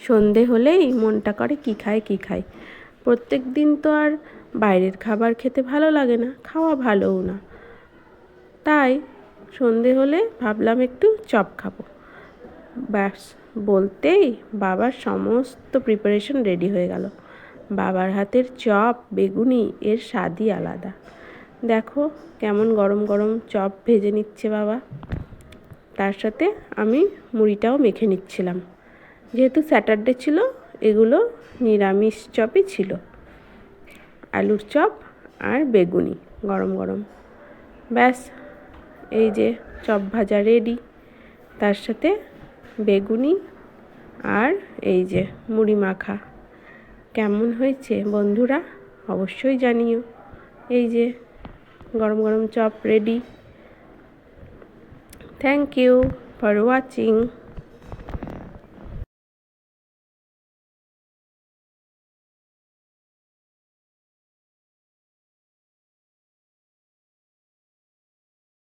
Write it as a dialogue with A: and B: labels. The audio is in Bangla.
A: সন্ধে হলেই মনটা করে কী খাই। প্রত্যেক দিন তো আর বাইরের খাবার খেতে ভালো লাগে না, খাওয়া ভালোও না। তাই সন্ধে হলে ভাবলাম একটু চপ খাবো। ব্যাস বলতেই বাবার সমস্ত প্রিপারেশন রেডি হয়ে গেল। বাবার হাতের চপ বেগুনি এর স্বাদই আলাদা। দেখো কেমন গরম গরম চপ ভেজে নিচ্ছে বাবা। তার সাথে আমি মুড়িটাও মেখে নিচ্ছিলাম। যেহেতু স্যাটারডে ছিল, এগুলো নিরামিষ চপই ছিল। আলুর চপ আর বেগুনি গরম গরম। ব্যাস এই যে চপ ভাজা রেডি, তার সাথে বেগুনি আর এই যে মুড়ি মাখা। কেমন হয়েছে বন্ধুরা অবশ্যই জানিও। এই যে গরম গরম chop ready. Thank you for watching.